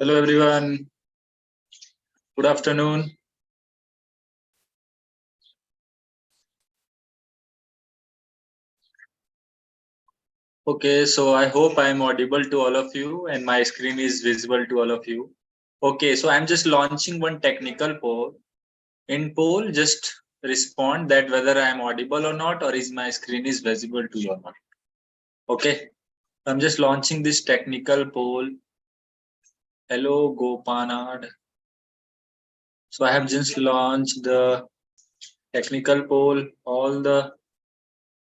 Hello everyone. Good afternoon. Okay, so I hope I'm audible to all of you and my screen is visible to all of you. Okay, so I'm just launching one technical poll. In poll, just respond that whether I'm audible or not, or is my screen is visible to you or not. Okay, I'm just launching this technical poll. Hello, Gopanad. So I have just launched the technical poll. All the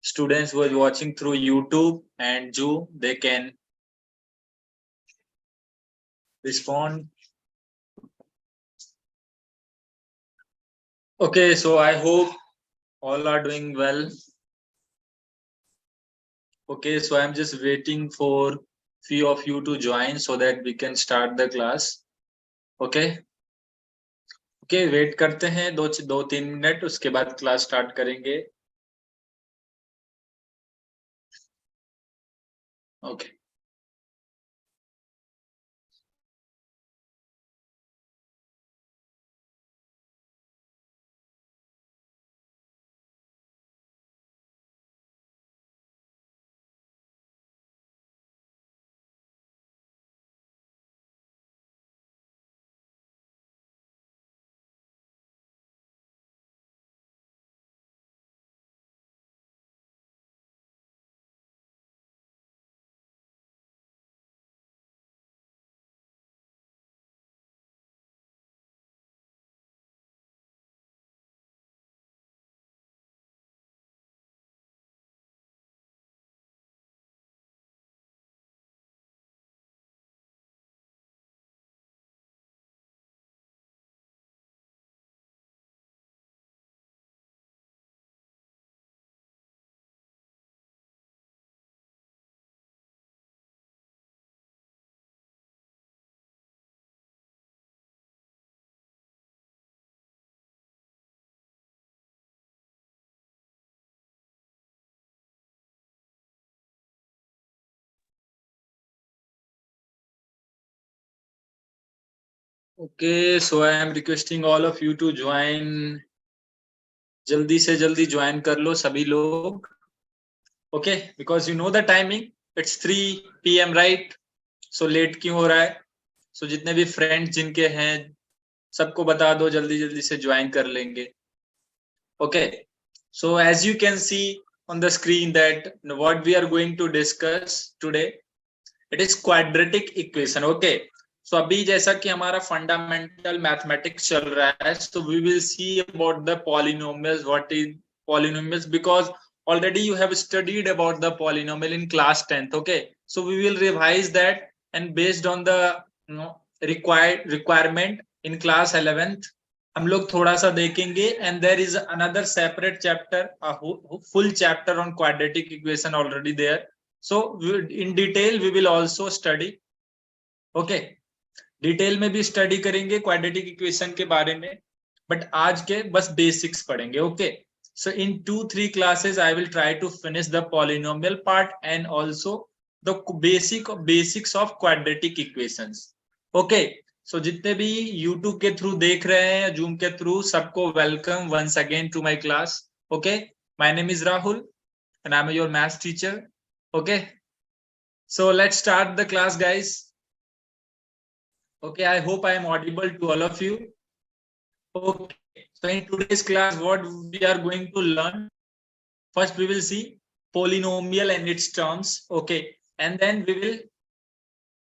students who are watching through YouTube and Zoom, they can respond. Okay, so I hope all are doing well. Okay, so I'm just waiting for few of you to join so that we can start the class. Okay, okay, wait करते हैं 2-3 minute, उसके बाद class start करेंगे. Okay. Okay, so I am requesting all of you to join. जल्दी से जल्दी join कर लो सभी लोग. Okay, because you know the timing. It's 3 PM, right? So late क्यों हो रहा है? So जितने भी फ्रेंड्स जिनके हैं सबको बता दो, जल्दी जल्दी से ज्वाइन कर लेंगे. Okay, so as you can see on the screen that what we are going to discuss today, it is quadratic equation. Okay, so अभी जैसा कि हमारा फंडामेंटल मैथमेटिक्स चल रहा है, so we will see about the polynomials. What is polynomials? Because already you have studied about the polynomial in class 10th. Okay, so we will revise that, and based on the requirement in class 11th हम लोग थोड़ा सा देखेंगे. And there is another separate chapter, full chapter on quadratic equation already there. So in detail we will also study. Okay, detail में भी study करेंगे quadratic equation के बारे में, बट आज के बस बेसिक्स पढ़ेंगे. Okay, so in 2-3 classes I will try to finish the polynomial part and also the basics of quadratic equations. Okay, so जितने भी YouTube के थ्रू देख रहे हैं या Zoom के थ्रू, सबको welcome once again to my class. Okay, my name is Rahul and I'm your math teacher. Okay, so let's start the class, guys. Okay, I hope I am audible to all of you. Okay, so in today's class what we are going to learn, first we will see polynomial and its terms. Okay, and then we will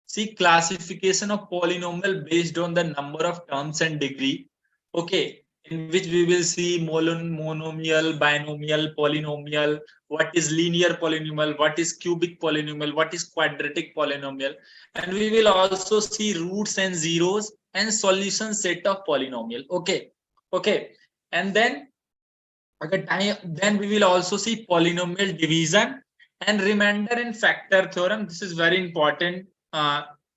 see classification of polynomial based on the number of terms and degree. Okay, in which we will see monomial, binomial, polynomial, what is linear polynomial, what is cubic polynomial, what is quadratic polynomial, and we will also see roots and zeros and solution set of polynomial. Okay, okay, and then then we will also see polynomial division and remainder and factor theorem. This is very important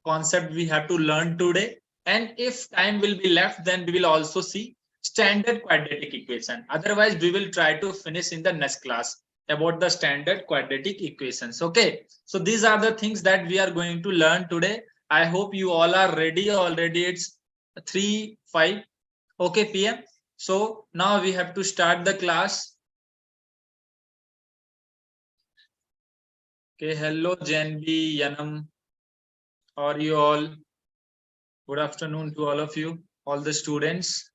concept we have to learn today. And if time will be left, then we will also see standard quadratic equation. Otherwise, we will try to finish in the next class about the standard quadratic equations. Okay, so these are the things that we are going to learn today. I hope you all are ready already. It's 3:05 okay PM. So now we have to start the class. Okay, hello Janvi, Yanam, how are you all? Good afternoon to all of you, all the students.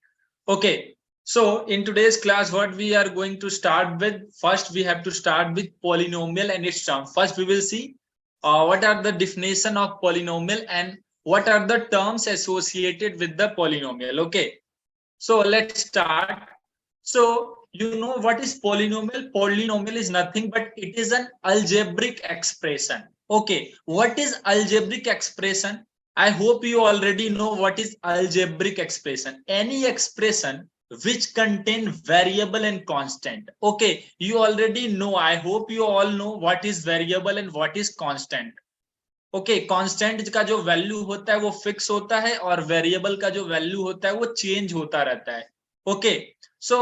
Okay, so in today's class, what we are going to start with, first we have to start with polynomial and its term. First we will see what are the definition of polynomial and what are the terms associated with the polynomial. Okay, so let's start. So you know what is polynomial? Polynomial is nothing but it is an algebraic expression. Okay, what is algebraic expression? I hope you already know what is algebraic expression. Any expression which contain variable and constant. Okay, you already know. I hope you all know what is variable and what is constant. Okay constant का जो value होता है वो fix होता है और variable का जो वैल्यू होता है वो चेंज होता रहता है okay so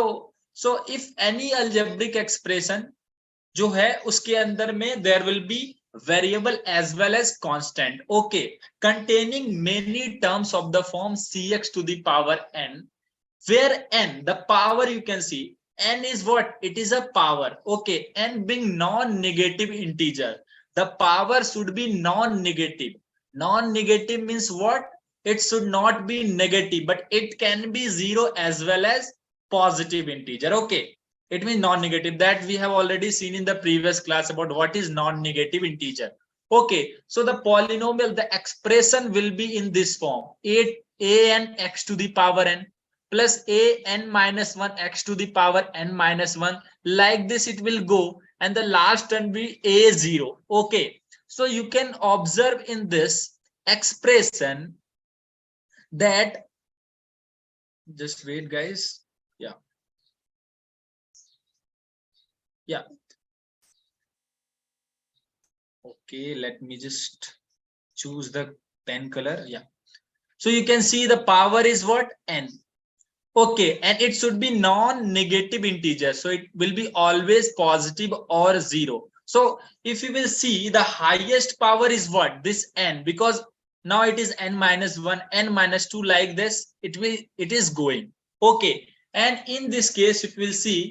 so if any algebraic expression जो है उसके अंदर में there will be variable as well as constant okay containing many terms of the form cx to the power n where n the power you can see n is what it is a power okay n being non-negative integer the power should be non-negative non-negative means what it should not be negative but it can be zero as well as positive integer okay it means non-negative that we have already seen in the previous class about what is non-negative integer okay so the polynomial the expression will be in this form a n x to the power n plus a n minus 1 x to the power n minus 1 like this it will go and the last term be a0 okay so you can observe in this expression that just wait guys yeah okay let me just choose the pen color yeah so you can see the power is what n okay and it should be non-negative integer so it will be always positive or zero so if you will see the highest power is what this n because now it is n minus 1 n minus 2 like this it is going okay and in this case if you will see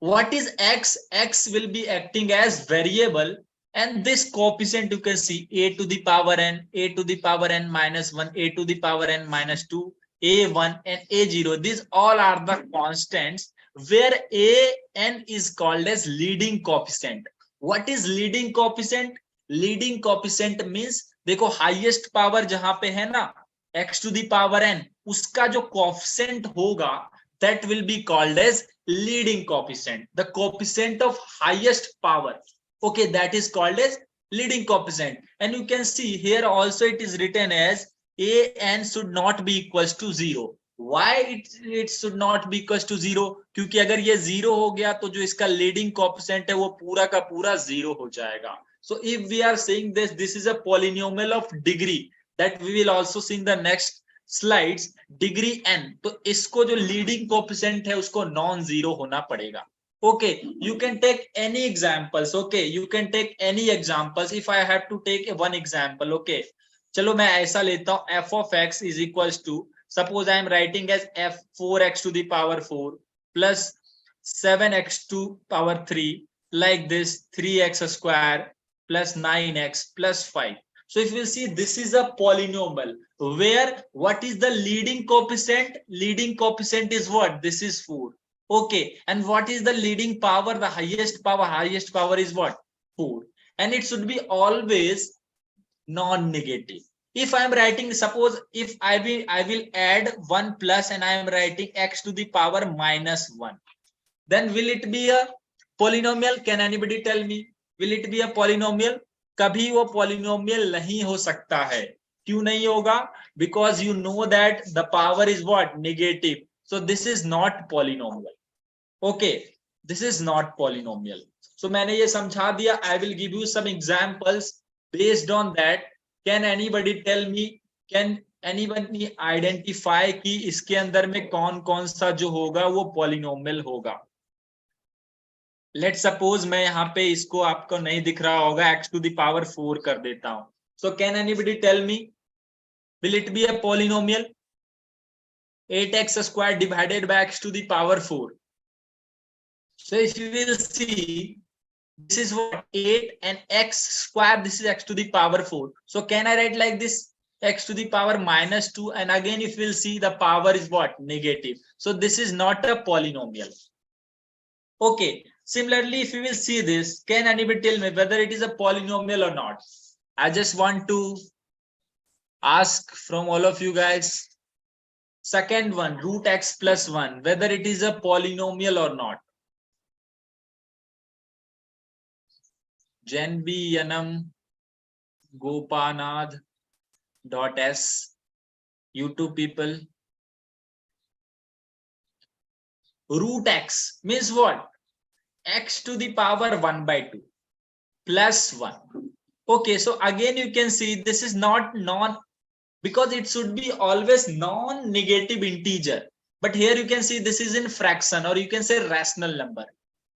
what is x will be acting as variable and this coefficient you can see a to the power n a to the power n minus 1 a to the power n minus 2 a1 and a0 these all are the constants where a n is called as leading coefficient what is leading coefficient leading coefficient means देखो highest power जहां पे है ना x to the power n उसका जो coefficient होगा that will be called as leading coefficient the coefficient of highest power okay that is called as leading coefficient and you can see here also it is written as a n should not be equals to 0 why it should not be equals to 0 क्योंकि अगर ये 0 हो गया तो जो इसका leading coefficient है वो पूरा का पूरा 0 हो जाएगा so if we are saying this is a polynomial of degree that we will also see in the next slides degree n तो इसको जो लीडिंग कोएफिशिएंट है उसको नॉन जीरो होना पड़ेगा okay you can take any examples okay you can take any examples if I have to take one example okay चलो मैं ऐसा लेता हूं f of x is equals to suppose I am writing as f 4x to the power 4 plus 7x to power 3 like this 3x square plus 9x plus 5 so if you see this is a polynomial where what is the leading coefficient is what this is 4 okay and what is the leading power the highest power is what 4 and it should be always non-negative if I am writing suppose if I will add 1 plus and I am writing x to the power minus 1 then will it be a polynomial can anybody tell me will it be a polynomial कभी वो polynomial नहीं हो सकता है क्यों नहीं होगा because you know that the power is what negative so this is not polynomial okay this is not polynomial so मैंने ये समझा दिया I will give you some examples based on that can anybody tell me can anybody identify कि इसके अंदर में कौन कौन सा जो होगा वो polynomial होगा let's suppose मैं यहाँ पे इसको आपको नहीं दिख रहा होगा x to the power 4 कर देता हूं so can anybody tell me Will it be a polynomial? 8x squared divided by x to the power 4. So if you will see, this is what 8 and x square, this is x to the power 4. So can I write like this? X to the power minus 2, and again if we'll see, the power is what? Negative. So this is not a polynomial. Okay, similarly if you will see this, can anybody tell me whether it is a polynomial or not? I just want to ask from all of you guys. Second one, root x plus 1, whether it is a polynomial or not. Jan B Yanam Gopanad .s, you two people. Root x means what? X to the power 1 by 2 plus 1. Okay, so again you can see this is not because it should be always non-negative integer, but here you can see this is in fraction, or you can say rational number.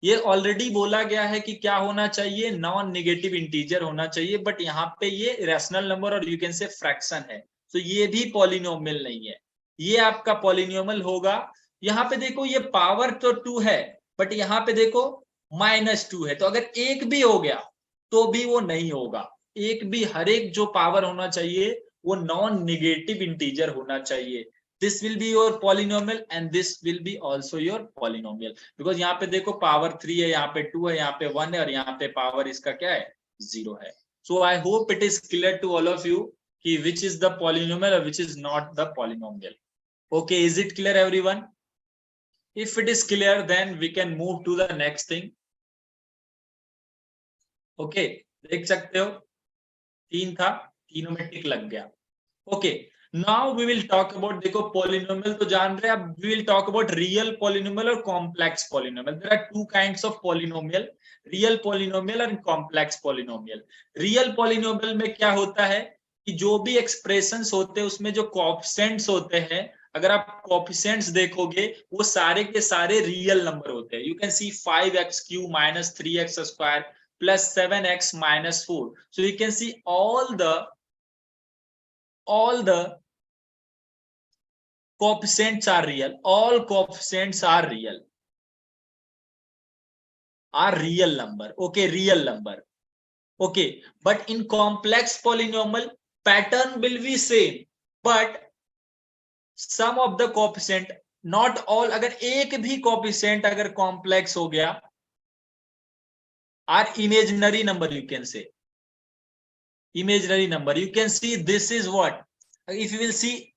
ये already बोला गया है कि क्या होना चाहिए? Non negative integer होना चाहिए, बट यहाँ पे ये रैशनल नंबर और यू कैन से फ्रैक्शन है, तो ये भी पॉलिनोमियल नहीं है, ये आपका पॉलिनोमियल होगा। यहाँ पे देखो ये पावर तो 2 है, बट यहाँ पे देखो -2 है, तो अगर एक भी हो गया तो भी वो नहीं होगा। एक भी, हर एक जो पावर होना चाहिए वो नॉन नेगेटिव इंटीजर होना चाहिए। This will be your polynomial and this will be also your polynomial, because यहाँ पे देखो पावर 3 है, यहाँ पे 2 है, यहाँ पे 1 है, और यहाँ पे पावर इसका क्या है? 0 है। So I hope it is clear to all of you कि which is the polynomial or which is not the polynomial. Okay, is it clear everyone? If it is clear, then we can move to the next thing. Okay, देख सकते हो 3 था, तीनों में टिक लग गया। Okay, now we will talk about, देखो polynomial तो जान रहे हैं, अब we will talk about real polynomial और complex polynomial. There are two kinds of polynomial, real polynomial and complex polynomial. Real polynomial में क्या होता है कि जो भी expressions होते हैं उसमें जो coefficients होते हैं, अगर आप coefficients देखोगे वो सारे के सारे real number होते हैं. You can see 5x cube minus 3x square plus 7x minus 4. So you can see all the coefficients are real. All coefficients are real. Are real number. Okay, real number. Okay, but in complex polynomial, pattern will be same, but some of the coefficient, not all. अगर एक भी coefficient अगर complex हो गया, are imaginary number, you can say. Imaginary number. You can see this is what? If you will see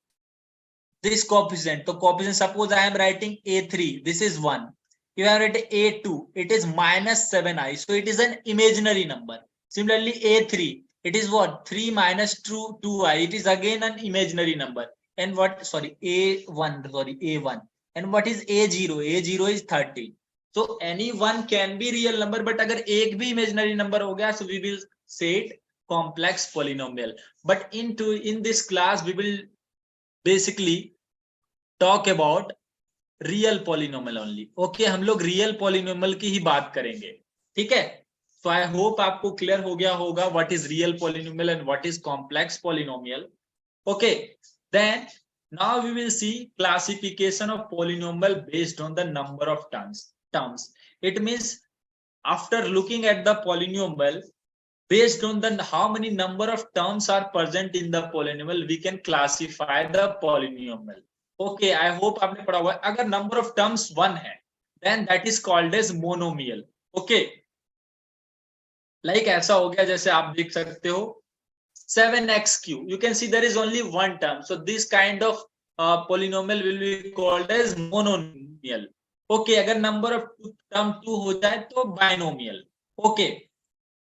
this coefficient, so coefficient, suppose I am writing A3, this is 1. If I am writing A2, it is minus 7i, so it is an imaginary number. Similarly, A3, it is what? 3 minus 2i, it is again an imaginary number. And what? Sorry, A1. And what is A0? A0 is 30. So any one can be real number, but अगर एक भी imaginary number हो गया, so we will say it complex polynomial. But in this class we will basically talk about real polynomial only. Okay, हम लोग real polynomial की ही बात करेंगे, ठीक है? So I hope आपको clear हो गया होगा what is real polynomial and what is complex polynomial. Okay, then now we will see classification of polynomial based on the number of terms. It means after looking at the polynomial, based on the how many number of terms are present in the polynomial, we can classify the polynomial. Okay, I hope आपने पढ़ा हुआ है. अगर number of terms 1 है, then that is called as monomial. Okay, like ऐसा हो गया, जैसे आप देख सकते हो 7x cube. You can see there is only one term, so this kind of polynomial will be called as monomial. Okay, अगर number of term 2 हो जाए तो binomial. Okay,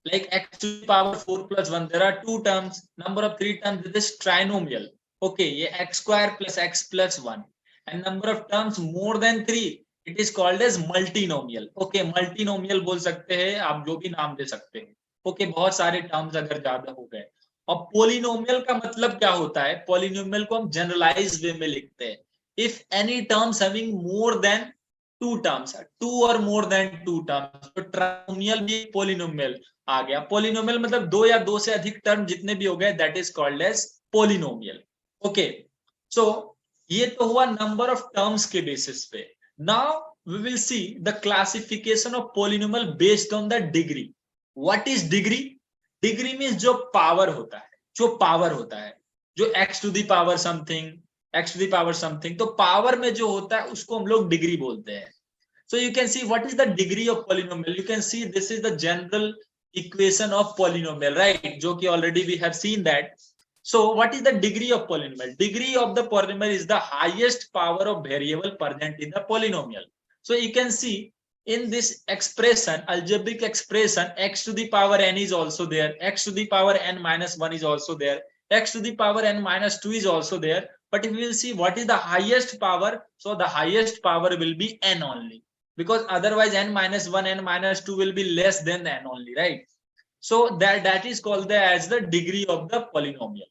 like x to the power 4 plus 1, there are 2 terms, number of 3 terms, this is trinomial. Okay, ये x square plus x plus 1, and number of terms more than 3, it is called as multinomial. Okay, multinomial बोल सकते हैं आप, जो भी नाम दे सकते हैं. Okay, बहुत सारे terms अगर ज्यादा हो गए. और polynomial का मतलब क्या होता है? polynomial को हम generalized way में लिखते हैं. If any terms having more than 2 terms, 2 or more than 2 terms, तो trinomial भी polynomial आ गया. polynomial मतलब 2 या 2 से अधिक टर्म जितने भी हो गए, that is called as polynomial. Okay so ये तो हुआ नंबर ऑफ टर्म्स के बेसिस पे. Now we will see the classification of polynomial based on the degree. What is degree? Degree means जो पावर होता है, जो x to the power something, तो पावर में जो होता है उसको हम लोग डिग्री बोलते हैं. So you can see what is the degree of polynomial. You can see this is the general equation of polynomial, right? जो कि already we have seen that. So what is the degree of polynomial? Degree of the polynomial is the highest power of variable present in the polynomial. So you can see in this expression, algebraic expression, x to the power n is also there, x to the power n minus 1 is also there, x to the power n minus 2 is also there. But if we will see what is the highest power, so the highest power will be n only, because otherwise n minus 1, n minus 2 will be less than n only, right? So that is called as the degree of the polynomial.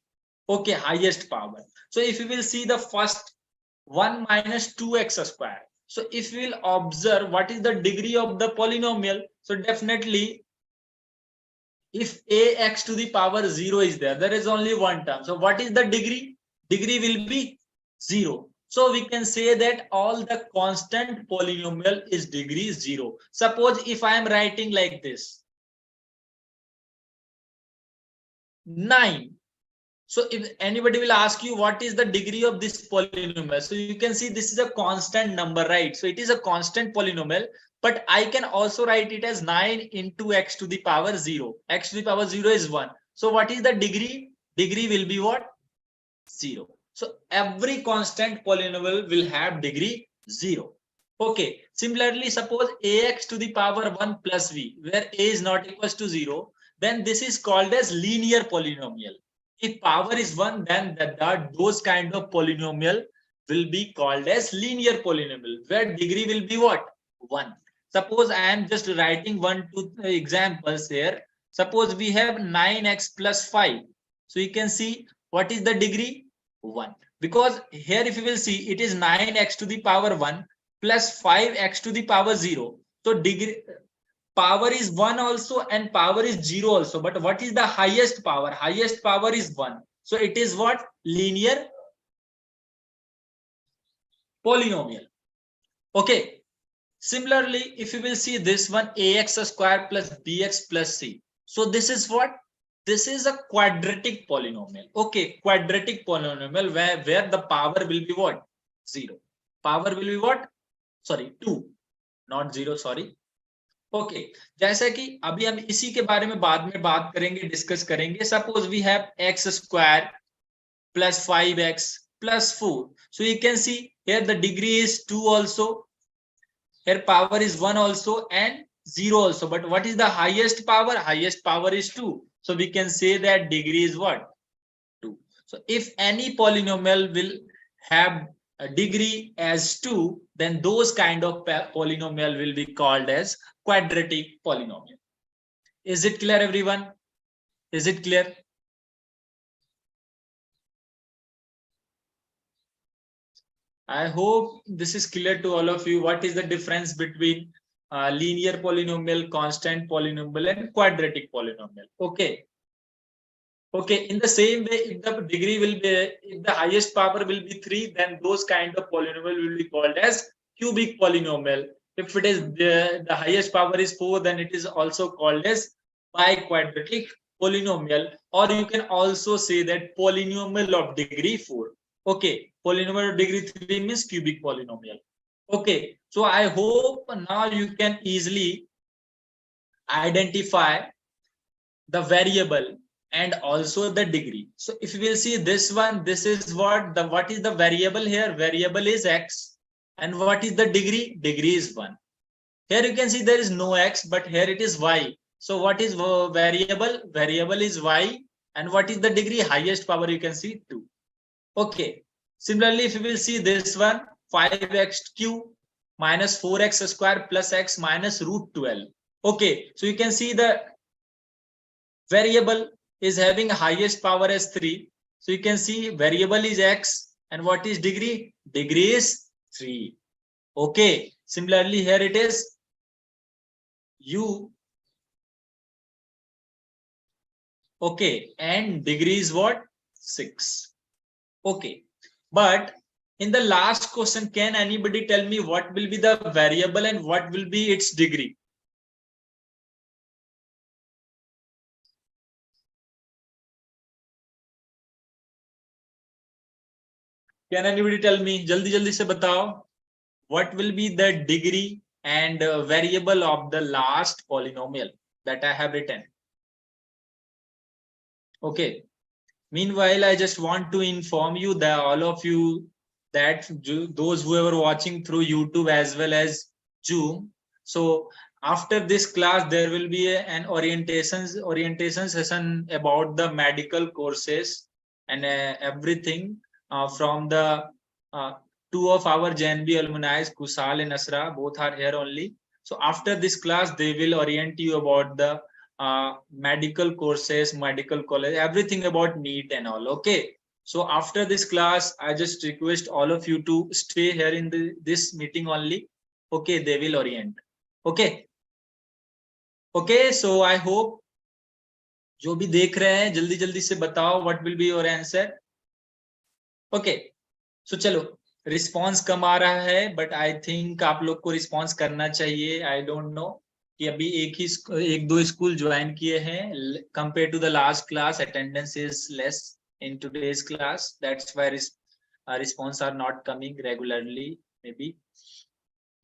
Okay, highest power. So if we will see the first 1 minus 2x square, so if we will observe what is the degree of the polynomial, so definitely if ax to the power 0 is there, there is only one term. So what is the degree? Degree will be 0. So we can say that all the constant polynomial is degree 0. Suppose if I am writing like this, 9. So if anybody will ask you what is the degree of this polynomial, so you can see this is a constant number, right? So it is a constant polynomial, but I can also write it as 9 into x to the power 0. X to the power 0 is 1. So what is the degree? Degree will be what? 0. So every constant polynomial will have degree 0. Okay. Similarly, suppose ax to the power 1 plus v, where a is not equals to 0, then this is called as linear polynomial. If power is 1, then those kind of polynomial will be called as linear polynomial, where degree will be what? 1. Suppose I am just writing 2 examples here. Suppose we have 9x plus 5. So you can see what is the degree? 1. Because here if you will see, it is 9x to the power 1 plus 5x to the power 0. So degree power is 1 also and power is 0 also. But what is the highest power? Highest power is 1. So it is what? Linear polynomial. Okay. Similarly, if you will see this one, ax square plus bx plus c. So this is what? This is a quadratic polynomial. Okay, quadratic polynomial where the power will be what? 0. Power will be what? Sorry, 2. Not 0, sorry. Okay जैसे कि अभी हम इसी के बारे में बाद में बात करेंगे, डिस्कस करेंगे. Suppose we have x square plus 5x plus 4. So you can see here the degree is 2 also, here power is 1 also and 0 also. But what is the highest power? Highest power is 2. So we can say that degree is what? 2. So if any polynomial will have a degree as 2, then those kind of polynomial will be called as quadratic polynomial. Is it clear, everyone? Is it clear? I hope this is clear to all of you. What is the difference between linear polynomial, constant polynomial, and quadratic polynomial? Okay. Okay, in the same way, if the degree will be, if the highest power will be 3, then those kind of polynomial will be called as cubic polynomial. If it is the highest power is 4, then it is also called as biquadratic polynomial, or you can also say that polynomial of degree 4. Okay, polynomial of degree 3 means cubic polynomial. Okay, so I hope now you can easily identify the variable and also the degree. So if you will see this one, this is what is the variable here? Variable is x, and what is the degree? Degree is 1. Here you can see there is no x, but here it is y. So what is variable? Variable is y, and what is the degree? Highest power you can see 2. Okay. Similarly, if you will see this one, 5x cube minus 4x square plus x minus root 12. Okay, so you can see the variable is having highest power as 3. So you can see variable is x, and what is degree? Degree is 3. Okay. Similarly, here it is u. Okay, and degree is what? 6. Okay, but in the last question, can anybody tell me what will be the variable and what will be its degree? Can anybody tell me? Jaldi jaldi se batao. What will be the degree and variable of the last polynomial that I have written? Okay. Meanwhile, I just want to inform you that all of you, that those who are watching through YouTube as well as Zoom. So after this class, there will be an orientation session about the medical courses and everything from the uh, two of our JNB alumni, Kusal and Asra, both are here only. So after this class, they will orient you about the medical courses, medical college, everything about NEET and all. Okay. So after this class, I just request all of you to stay here in this meeting only. Okay, they will orient. Okay. Okay, so I hope जो भी देख रहे हैं जल्दी जल्दी से बताओ what will be your answer. Okay. So चलो रिस्पॉन्स कम आ रहा है बट आई थिंक आप लोग को रिस्पॉन्स करना चाहिए. आई डोंट नो कि अभी एक दो स्कूल ज्वाइन किए हैं. Compare to the last class attendance is less in today's class. That's why response are not coming regularly maybe.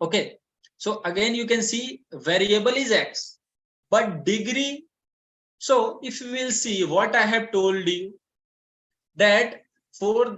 Okay, so again you can see variable is x but degree. So if you will see what I have told you, that for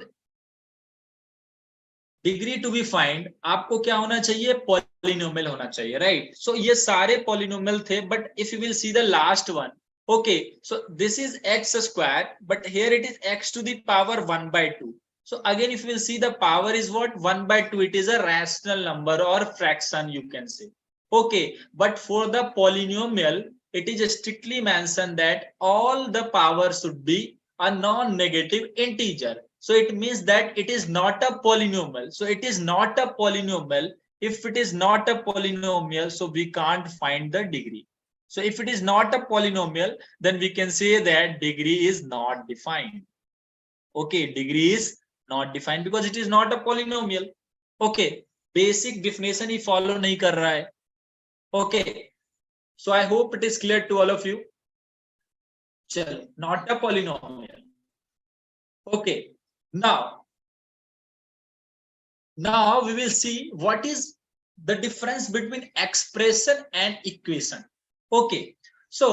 degree to be find आपको क्या होना चाहिए? Polynomial होना चाहिए, right? सो ये सारे polynomial थे but if you will see the last one, okay, so this is x square but here it is x to the power 1/2. So again if you will see the power is what? 1/2. It is a rational number or fraction you can say. Okay, but for the polynomial it is strictly mentioned that all the power should be a non-negative integer. So it means that it is not a polynomial. So it is not a polynomial. If it is not a polynomial, so we can't find the degree. So if it is not a polynomial, then we can say that degree is not defined. Okay, degree is not defined because it is not a polynomial. Okay, basic definition he follow नहीं कर रहा है. Okay, so I hope it is clear to all of you. चलो, not a polynomial. Okay, now we will see what is the difference between expression and equation. Okay, so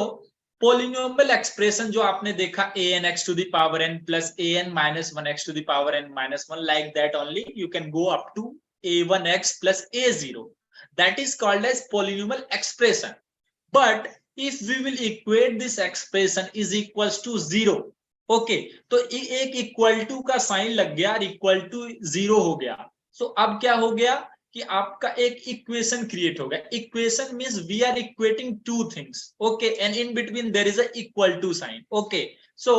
polynomial expression जो आपने देखा an x to the power n plus an minus 1x to the power n minus 1, like that only you can go up to a1x plus a0. That is called as polynomial expression. But if we will equate this expression is equals to 0, okay तो एक equal to का sign लग गया और equal to 0 हो गया. सो अब क्या हो गया कि आपका एक इक्वेशन क्रिएट हो गया. Equation means we are equating two things. Okay, and in between there is a equal to sign. Okay, so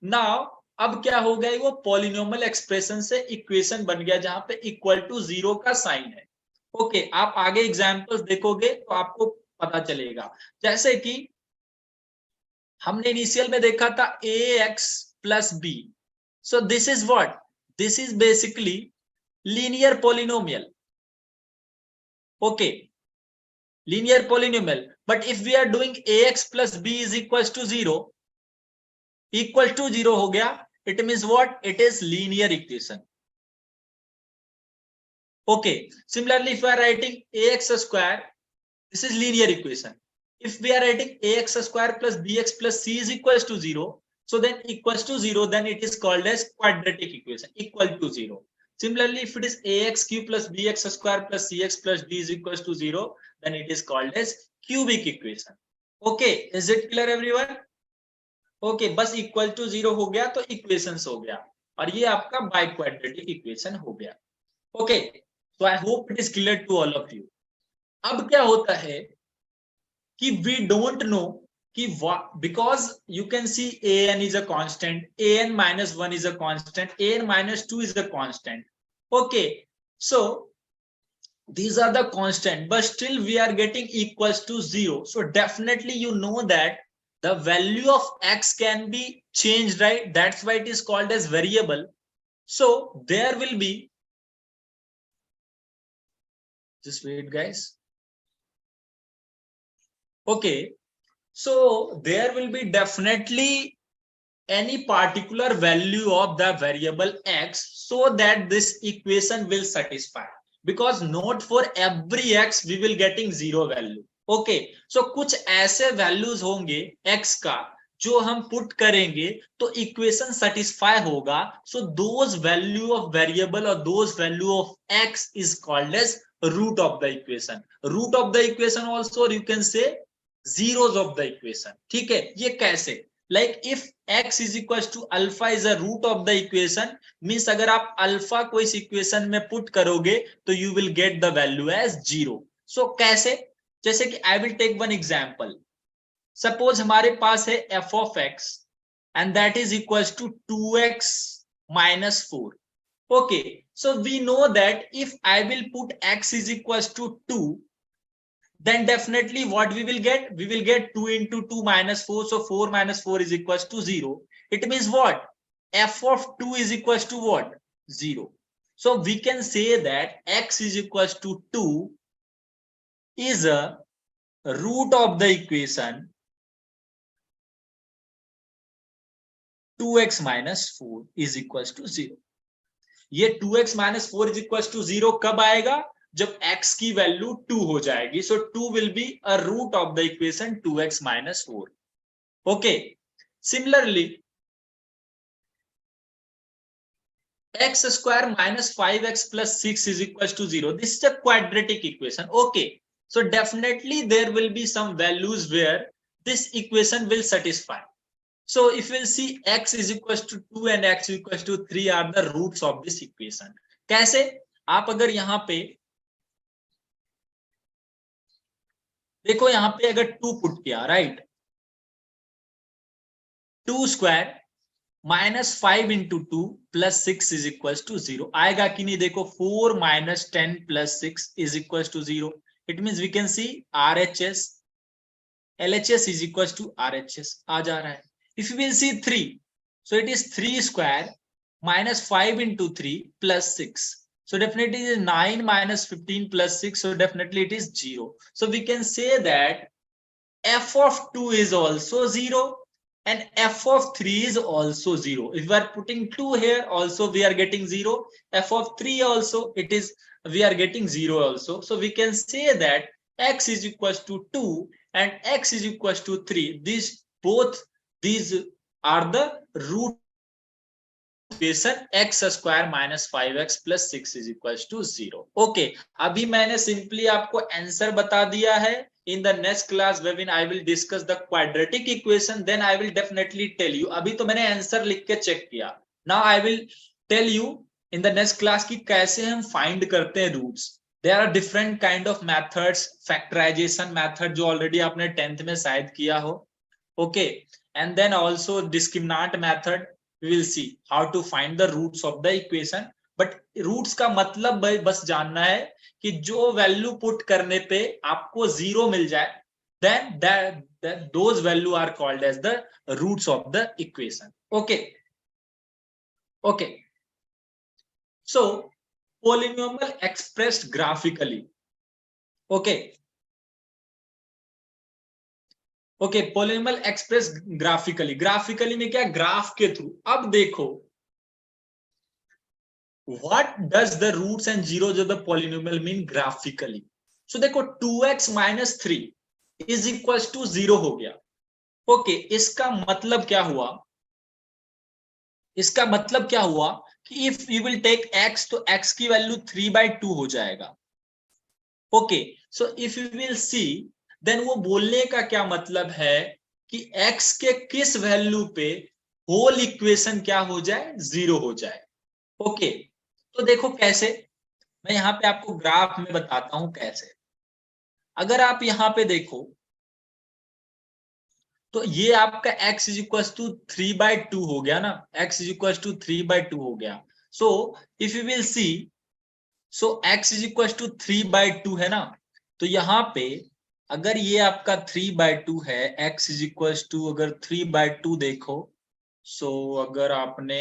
now अब क्या हो गया? वो पॉलिनोमियल एक्सप्रेशन से इक्वेशन बन गया जहां पे इक्वल टू 0 का साइन है. ओके, आप आगे एग्जांपल्स देखोगे तो आपको पता चलेगा. जैसे कि हमने इनिशियल में देखा था ax plus b. So this is what? This is basically linear polynomial. Okay, linear polynomial. But if we are doing ax plus b is equals to 0, equal to 0 हो गया, it means what? It is linear equation. Okay, similarly if we are writing ax square, this is linear equation. If we are writing ax square plus bx plus c is equals to 0, so then equals to 0, then it is called as quadratic equation, equal to 0. Similarly, if it is ax cube plus bx square plus cx plus d is equals to 0, then it is called as cubic equation. Okay, is it clear everyone? Okay, बस equal to 0 हो गया तो equations हो गया और ये आपका biquadratic equation हो गया. Okay, so I hope it is clear to all of you. अब क्या होता है कि we don't know कि because you can see an is a constant, an minus 1 is a constant, an minus 2 is a constant. Okay, so these are the constant, but still we are getting equals to 0. So definitely you know that the value of x can be changed, right? That's why it is called as variable. So there will be, just wait guys. Okay, so there will be definitely any particular value of the variable x so that this equation will satisfy, because not for every x we will getting zero value. Okay, so कुछ ऐसे values होंगे x का जो हम put करेंगे तो equation satisfy होगा. So those value of variable और those value of x is called as root of the equation. Root of the equation also you can say zeros of the equation. ठीक है, ये कैसे? Like if x is equals to alpha is a root of the equation, means अगर आप alpha को इस equation में put करोगे तो you will get the value as 0. So कैसे? जैसे कि I will take one example. Suppose हमारे पास है f of x and that is equals to 2x minus 4. Okay, so we know that if I will put x is equals to 2, then definitely what we will get? We will get 2 into 2 minus 4. So 4 minus 4 is equals to 0. It means what? F of 2 is equals to what? 0. So we can say that x is equals to 2 is a root of the equation 2x minus 4 is equals to 0. ये 2x minus 4 is equals to 0 कब आएगा? जब x की value 2 हो जाएगी. So 2 will be a root of the equation 2x minus 4. Okay, similarly x square minus 5x plus 6 is equals to 0. This is a quadratic equation. Okay, so definitely there will be some values where this equation will satisfy. So if we'll see x is equals to 2 and x is equals to 3 are the roots of this equation. कैसे? आप अगर यहाँ पे देखो, यहाँ पे अगर 2 put किया, right, 2 square minus 5 into 2 plus 6 is equal to 0 आएगा कि नहीं? देखो 4 minus 10 plus 6 is equal to 0. It means we can see RHS LHS is equal to RHS आ जा रहा है. If you will see 3, so it is 3 square minus 5 into 3 plus 6. So definitely it is 9 minus 15 plus 6. So definitely it is 0. So we can say that f of 2 is also 0 and f of 3 is also 0. If we are putting 2 here also we are getting 0. F of 3 also it is, we are getting 0 also. So we can say that x is equals to 2 and x is equals to 3. These are the root equation x square minus 5x plus 6 is equal to 0. Okay, अभी मैंने simply आपको answer बता दिया है. In the next class when I will discuss the quadratic equation then I will definitely tell you. अभी तो मैंने answer लिख के चेक किया. Now I will tell you in the next class की कैसे हम फाइंड करते हैं roots. There are different kind of methods. Factorisation method जो ऑलरेडी आपने 10th में शायद किया हो. Okay, and then also discriminant method. We will see how to find the roots of the equation. But roots का मतलब बस जानना है कि जो वैल्यू पुट करने पे आपको 0 मिल जाए, then those value are called as the roots of the equation. Okay. Okay. So polynomial expressed graphically. Okay. Okay, polynomial express graphically. Graphically में क्या? ग्राफ के थ्रू. अब देखो what does the roots and zeros of the polynomial mean graphically. So देखो 2x minus 3 is equal to 0 हो गया. Okay, इसका मतलब क्या हुआ? इसका मतलब क्या हुआ कि if you will take x तो x की वैल्यू 3/2 हो जाएगा. Okay, so if you will see then वो बोलने का क्या मतलब है कि x के किस वैल्यू पे होल इक्वेशन क्या हो जाए? 0 हो जाए. ओके, तो देखो कैसे. मैं यहाँ पे आपको ग्राफ में बताता हूं कैसे. अगर आप यहाँ पे देखो तो ये आपका x इज इक्वल टू 3/2 हो गया ना. x इज इक्वल टू 3/2 हो गया. So if you will see, so x is equal to 3/2 है ना. तो यहाँ पे अगर ये आपका 3/2 है, x इज इक्वल टू अगर 3/2 देखो, सो अगर आपने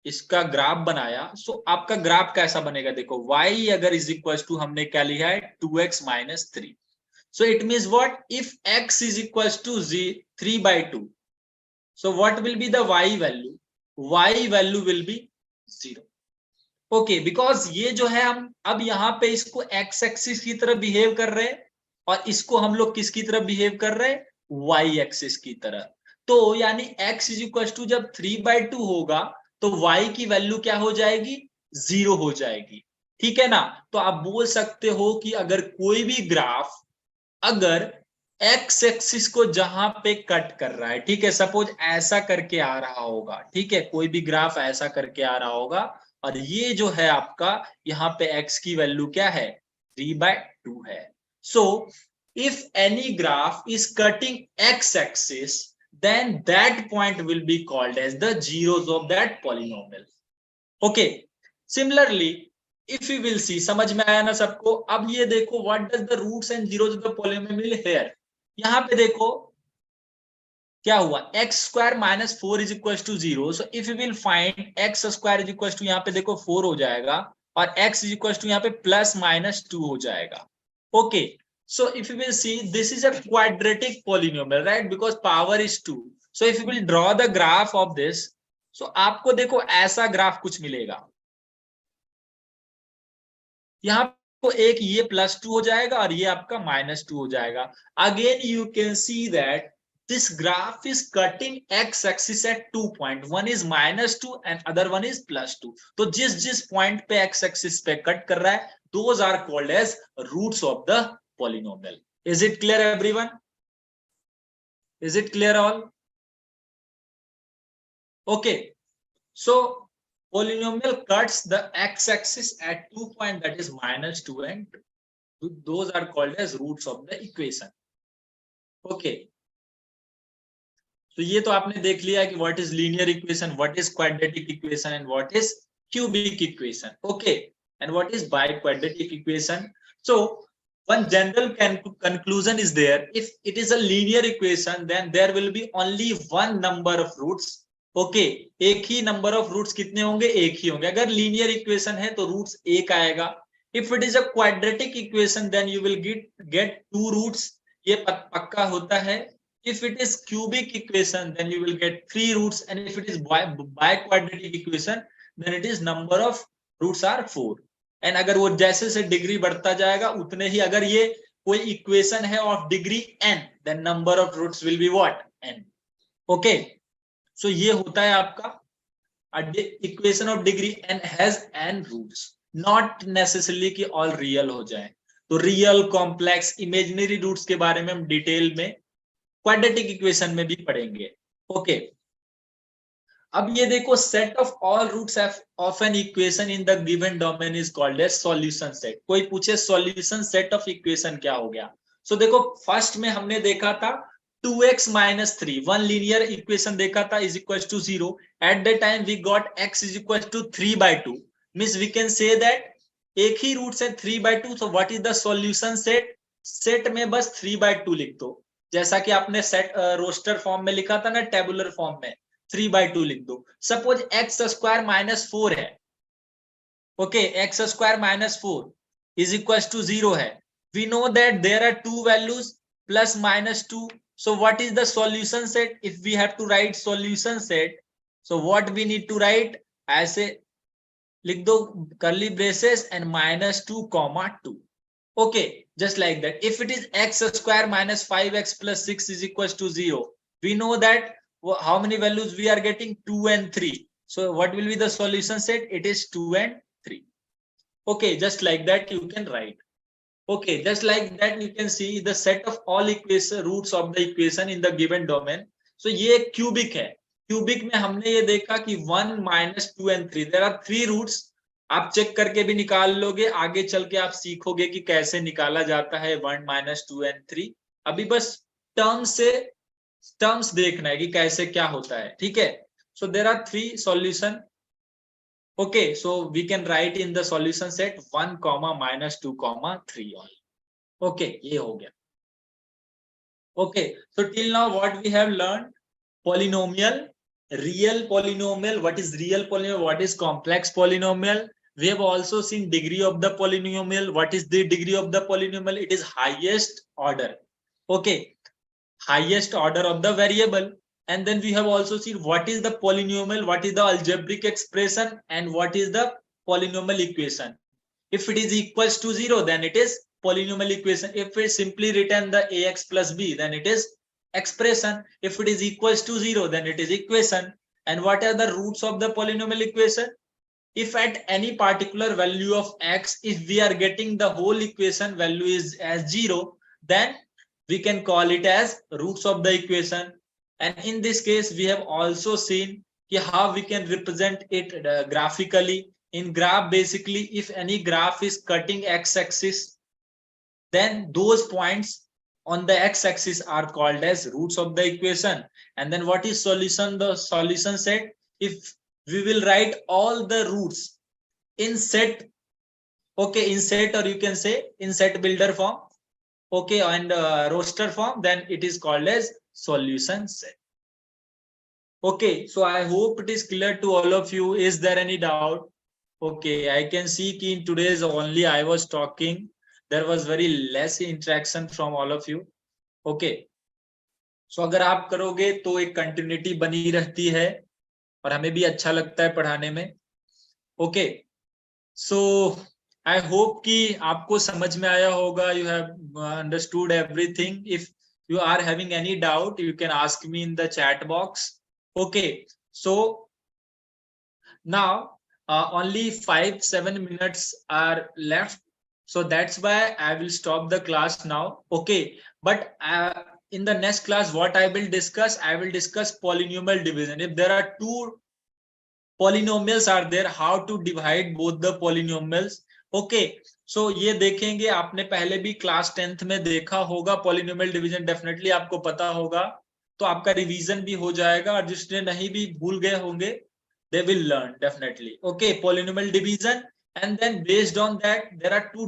इसका ग्राफ बनाया, सो आपका ग्राफ कैसा बनेगा? देखो y अगर इज इक्वल टू हमने क्या लिया है 2x minus 3, so it means what if x is equals to 3/2, so what will be the y value? Y value will be 0. Okay because ये जो है हम अब यहाँ पे इसको एक्स एक्सिस की तरह बिहेव कर रहे हैं और इसको हम लोग किसकी तरह बिहेव कर रहे हैं? वाई एक्सिस की तरह। तो यानी x इज इक्वल टू जब 3/2 होगा तो y की वैल्यू क्या हो जाएगी? 0 हो जाएगी। ठीक है ना? तो आप बोल सकते हो कि अगर कोई भी ग्राफ अगर एक्स एक्सिस को जहां पे कट कर रहा है, ठीक है, सपोज ऐसा करके आ रहा होगा, ठीक है, कोई भी ग्राफ ऐसा करके आ रहा होगा और ये जो है आपका यहाँ पे एक्स की वैल्यू क्या है? 3/2 है। सो if any graph is cutting x axis then that point will be called as the zeros of that polynomial. Okay, similarly if you will see, समझ में आया ना सबको? अब ये देखो what does the roots and zeros of the polynomial here, यहाँ पे देखो क्या हुआ, x square minus 4 is equal to 0, so if you will find x square is equal to, यहाँ पे देखो 4 हो जाएगा और x इज इक्वल टू यहाँ पे प्लस माइनस 2 हो जाएगा। Okay, so if you will see this is a quadratic polynomial, right? Because power is 2, so if you will draw the graph of this, so आपको देखो ऐसा graph कुछ मिलेगा, यहाँ को एक ये +2 हो जाएगा और ये आपका -2 हो जाएगा। Again you can see that this graph is cutting x axis at 2 point, one is -2 and other one is +2, तो जिस जिस पॉइंट पे x axis पे कट कर रहा है those are called as roots of the polynomial. Is it clear everyone? Is it clear all? Okay, so polynomial cuts the x axis at 2 point, that is -2 and 2. Those are called as roots of the equation. Okay, तो ये तो आपने देख लिया कि what is linear equation, what is quadratic equation and what is cubic equation. Okay, and what is by quadratic equation. So one general conclusion is there, if it is a linear equation then there will be only one number of roots. Okay, एक ही number of roots कितने होंगे? एक ही होंगे. अगर linear equation है तो roots एक आएगा. If it is a quadratic equation then you will get two roots, ये पक्का होता है. If it is cubic equation then you will get 3 roots, and if it is by quadratic equation then it is number of roots are 4. and अगर वो जैसे से degree बढ़ता जाएगा उतने ही, अगर ये कोई इक्वेशन है of degree n then number of roots will be what? n. okay, so ये होता है आपका equation of degree n has n roots, not necessarily कि all रियल हो जाए. तो रियल, कॉम्प्लेक्स, इमेजिनरी रूट्स के बारे में हम डिटेल में क्वाड्रेटिक इक्वेशन में भी पढ़ेंगे. ओके, अब ये देखो set of all roots of an equation in the given domain is called as solution set. कोई पूछे सॉल्यूशन सेट ऑफ इक्वेशन क्या हो गया? सो देखो फर्स्ट में हमने देखा था 2x minus 3, one linear equation देखा था is equal to 0. At the time we got x is equal to 3/2, means we can say that एक ही रूट्स है 3/2. So what is the solution set? Set में बस 3/2 लिख दो, जैसा कि आपने सेट रोस्टर फॉर्म में लिखा था ना, टेबुलर फॉर्म में 3/2 लिख दो. सपोज एक्स स्क्वायर माइनस 4 है. Okay, x square minus 4 is equal to 0 है. We know that there are two values plus -2. So what is the solution set? If we have to write solution set, so what we need to write, ऐसे लिख दो curly braces and -2, 2. Okay, just like that. If it is x square minus 5x plus 6 is equals to 0, we know that how many values we are getting? 2 and 3. So what will be the solution set? It is 2 and 3. Okay, just like that you can write. Okay, just like that you can see the set of all equation roots of the equation in the given domain. So ये cubic है. Cubic में हमने ये देखा कि 1 minus 2 and 3. There are 3 roots. आप check करके भी निकाल लोगे, आगे चल के आप सीखोगे कि कैसे निकाला जाता है 1 minus 2 and 3. अभी बस टर्म्स देखना है कि कैसे क्या होता है. ठीक है, so there are 3 solution. Okay, so we can write in the solution set 1, -2, 3 all. Okay, ये हो गया. Okay, so till now what we have learn? Polynomial, real polynomial, what is real polynomial, what is complex polynomial. We have also seen degree of the polynomial. What is the degree of the polynomial? It is highest order. Okay, highest order of the variable. And then we have also seen what is the polynomial, what is the algebraic expression, and what is the polynomial equation. If it is equals to 0, then it is polynomial equation. If it's simply written the ax plus b, then it is expression. If it is equals to 0, then it is equation. And what are the roots of the polynomial equation? If at any particular value of x, if we are getting the whole equation value is as 0, then we can call it as roots of the equation. And in this case, we have also seen how we can represent it graphically. In graph, basically, if any graph is cutting x-axis, then those points on the x-axis are called as roots of the equation. And then what is solution? The solution set, if we will write all the roots in set, okay, in set, or you can say in set builder form, okay, and roster form, then it is called as solution set. Okay, so I hope it is clear to all of you. Is there any doubt? Okay, I can see कि in today's only I was talking, there was very less interaction from all of you. Okay, so अगर आप करोगे तो एक continuity बनी रहती है और हमें भी अच्छा लगता है पढ़ाने में. ओके, सो आई होप कि आपको समझ में आया होगा. You have understood everything. If you are having any doubt, you can ask me in the chat box. Okay, so now only 5-7 minutes are left, so that's why I will stop the class now. Okay, but in the next class, what I will discuss polynomial division. If there are two polynomials are there, how to divide both the polynomials. Okay, so ये देखेंगे. आपने पहले भी class 10th में देखा होगा polynomial division, definitely आपको पता होगा, तो आपका रिवीजन भी हो जाएगा. और जिसने नहीं भी भूल गए होंगे, they will learn definitely. Okay, polynomial division. And then based on that, there are two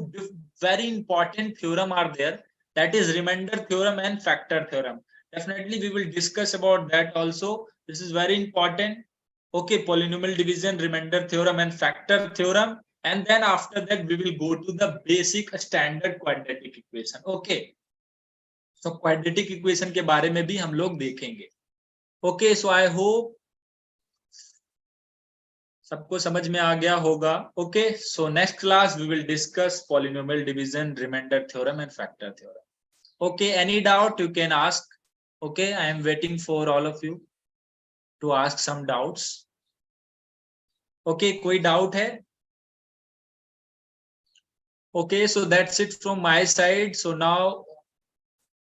very important theorem are there, that is remainder theorem and factor theorem. Definitely we will discuss about that also. This is very important. Okay, polynomial division, remainder theorem and factor theorem. And then after that we will go to the basic standard quadratic equation. Okay, so quadratic equation के बारे में भी हम लोग देखेंगे. Okay, so I hope सबको समझ में आ गया होगा. Okay, so next class we will discuss polynomial division, reminder theorem and factor theorem. Okay, any doubt you can ask. Okay, I am waiting for all of you to ask some doubts. Okay, कोई doubt है? Okay, so that's it from my side. So now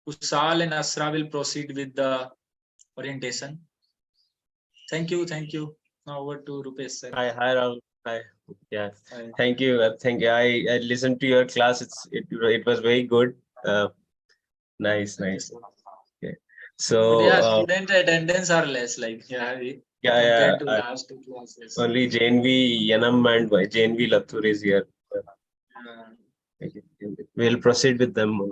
Kushal and Asra will proceed with the orientation. Thank you, thank you. Now over to Rupesh sir. Hi Rahul. Hi. Yeah. Hi. Thank you. Thank you. I listened to your class. It was very good. Nice. Okay. So but yeah, student attendance are less, like compared to last two classes. Only JNV Yanam and JNV Lathur is here. We'll proceed with them.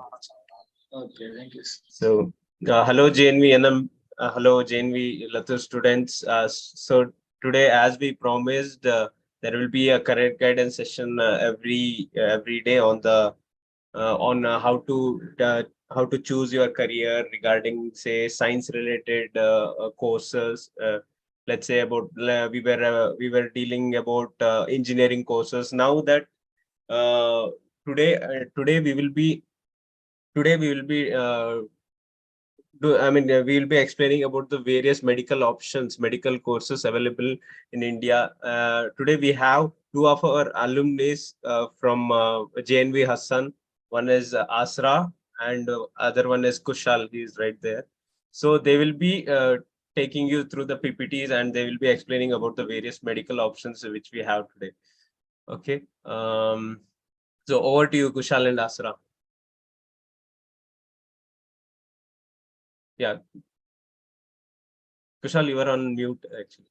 Okay, thank you. So hello JNV Yanam. Hello JNV Lathur students. So today, as we promised, there will be a career guidance session every day on the how to choose your career regarding, say, science related courses. Let's say about we were dealing about engineering courses. Now that today we will be we will be explaining about the various medical options, medical courses available in India. Today we have two of our alumni from JNV Hassan. One is Asra and other one is Kushal. He is right there. So they will be taking you through the PPTs and they will be explaining about the various medical options which we have today. Okay. So over to you, Kushal and Asra. Yeah. Kushal, you are on mute actually.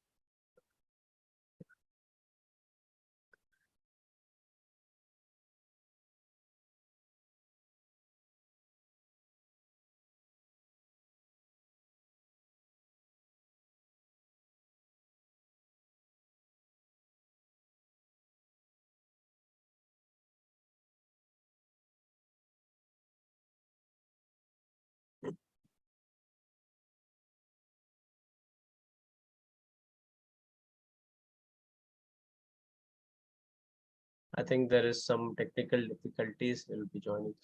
I think there is some technical difficulties. Will be joining.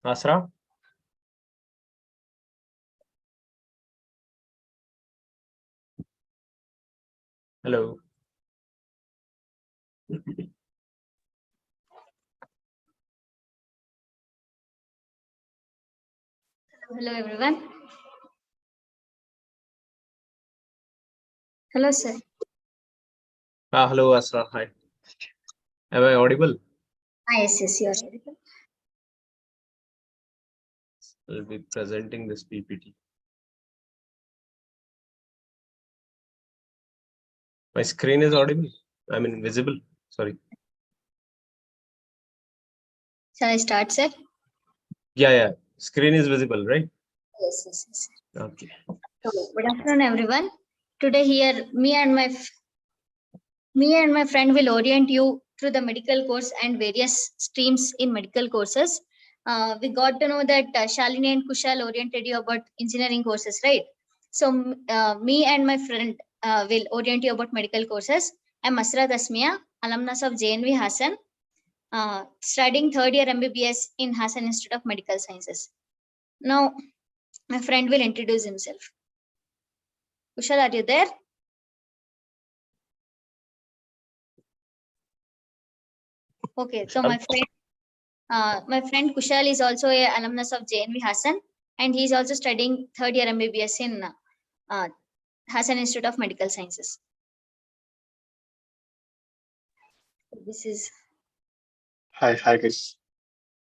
Asra? Hello. Hello, everyone. Hello, sir. Hello, Asra. Hi. Am I audible? Yes, you are audible. I'll be presenting this PPT. My screen is audible. I mean, visible. Sorry. Shall I start, sir? Yeah. Screen is visible, right? Yes. Okay. So, good afternoon, everyone. Today here, me and my friend will orient you through the medical course and various streams in medical courses. We got to know that Shalini and Kushal oriented you about engineering courses, right? So, me and my friend will orient you about medical courses. I'm Masra Tasmia, alumnus of JNV Hassan, studying third year MBBS in Hassan Institute of Medical Sciences. Now, my friend will introduce himself. Kushal, are you there? Okay, so my friend Kushal is also a alumnus of JNV Hassan, and he's also studying third year MBBS in Hassan Institute of Medical Sciences. This is Hi guys.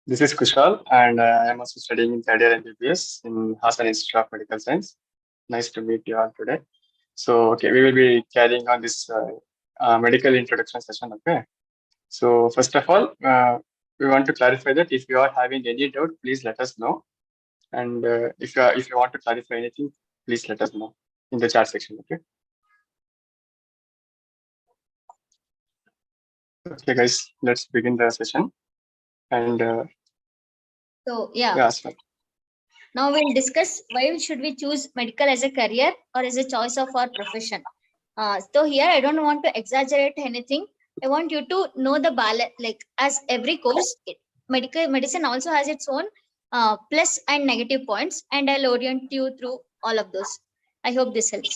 This is Kushal, and I am also studying in third year MBBS in Hassan Institute of Medical Science. Nice to meet you all today. So, okay, we will be carrying on this medical introduction session. Okay. So, first of all, we want to clarify that if you are having any doubt, please let us know. And if you want to clarify anything, please let us know in the chat section. Okay. Okay, guys, let's begin the session. And so yeah. yeah, sir. Now we'll discuss why should we choose medical as a career or as a choice of our profession. So here I don't want to exaggerate anything. I want you to know the balance. Like as every course, medicine also has its own plus and negative points, and I'll orient you through all of those. I hope this helps.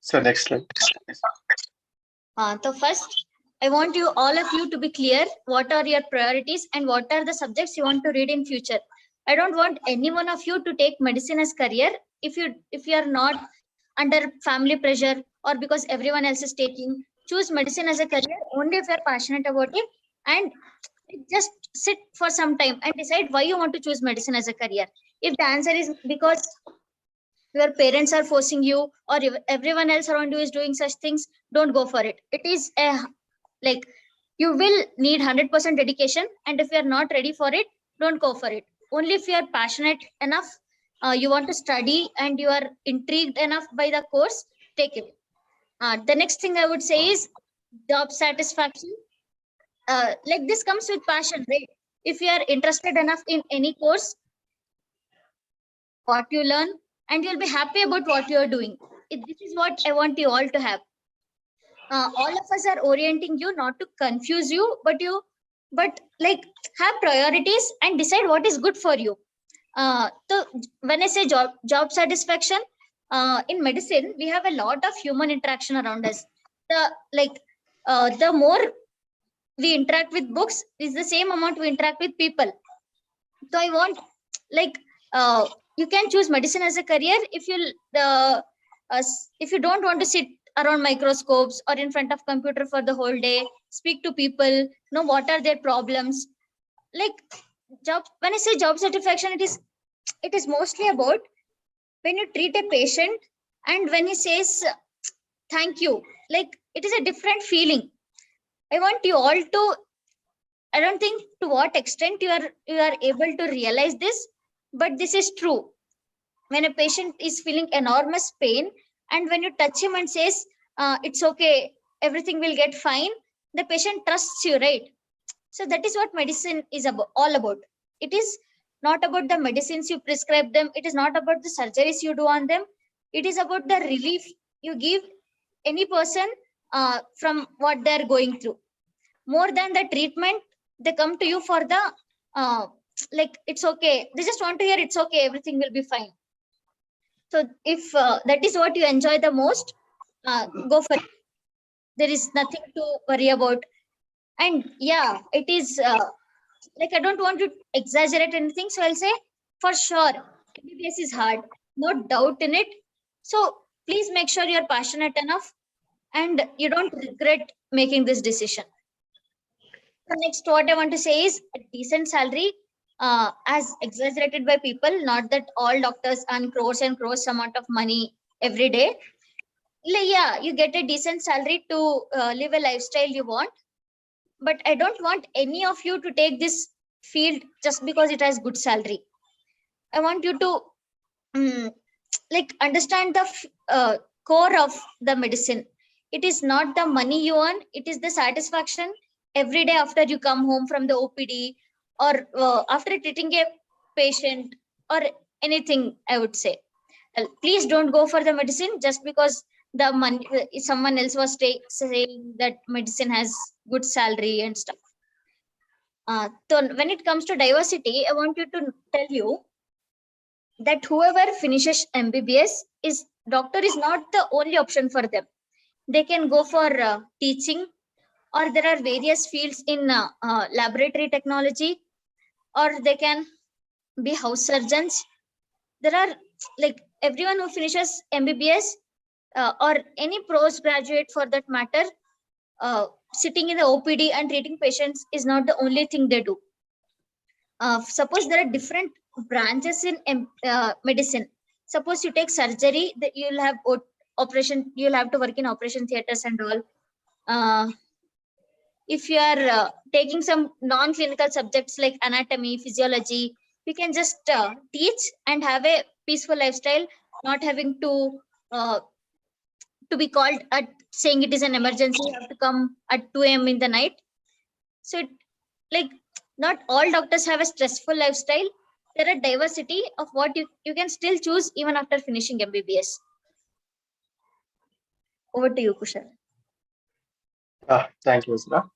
So next slide. So first, I want all of you to be clear what are your priorities and what are the subjects you want to read in future. I don't want any one of you to take medicine as career if you are not under family pressure or because everyone else is taking. Choose medicine as a career only if you are passionate about it, and just sit for some time and decide why you want to choose medicine as a career. If the answer is because your parents are forcing you or if everyone else around you is doing such things, don't go for it. It is like you will need 100% dedication, and if you are not ready for it, don't go for it. Only if you are passionate enough, you want to study and you are intrigued enough by the course, take it. The next thing I would say is job satisfaction. Like this comes with passion, right? If you are interested enough in any course, what you learn, and you'll be happy about what you're doing. This is what I want you all to have. All of us are orienting you not to confuse you, but like have priorities and decide what is good for you. So when I say job satisfaction, in medicine, we have a lot of human interaction around us. The more we interact with books is the same amount we interact with people. So I want you can choose medicine as a career if you don't want to sit around microscopes or in front of computer for the whole day, speak to people, know what are their problems. Like when I say job satisfaction, it is mostly about when you treat a patient and when he says thank you, like it is a different feeling. I want you all to, I don't think to what extent you are able to realize this, but this is true. When a patient is feeling enormous pain, and when you touch him and says, it's okay, everything will get fine, the patient trusts you, right? So that is what medicine is all about. It is not about the medicines you prescribe them. It is not about the surgeries you do on them. It is about the relief you give any person from what they're going through. More than the treatment, they come to you for the like, it's okay. They just want to hear it's okay, everything will be fine. So if that is what you enjoy the most, go for it. There is nothing to worry about. And yeah, it is like, I don't want to exaggerate anything, so I'll say for sure MBBS is hard, no doubt in it. So please make sure you're passionate enough and you don't regret making this decision. So next, what I want to say is a decent salary, as exaggerated by people. Not that all doctors earn crores and crores amount of money every day. Yeah, you get a decent salary to live a lifestyle you want. But I don't want any of you to take this field just because it has good salary. I want you to like understand the core of the medicine. It is not the money you earn, it is the satisfaction every day after you come home from the OPD, or after treating a patient, or anything, I would say. Please don't go for the medicine just because the money, someone else was saying that medicine has good salary and stuff. So when it comes to diversity, I want you to tell you that whoever finishes MBBS is doctor is not the only option for them. They can go for teaching, or there are various fields in laboratory technology, or they can be house surgeons. There are, like, everyone who finishes MBBS or any postgraduate for that matter, sitting in the OPD and treating patients is not the only thing they do. Suppose there are different branches in medicine. Suppose you take surgery, that you'll have operation, you'll have to work in operation theaters and all. If you are taking some non-clinical subjects like anatomy, physiology, you can just teach and have a peaceful lifestyle, not having to be called at saying it is an emergency, you have to come at 2 a.m. in the night. So like, not all doctors have a stressful lifestyle. There are diversity of what you can still choose even after finishing MBBS. Over to you, Kushal. Thank you, Usra.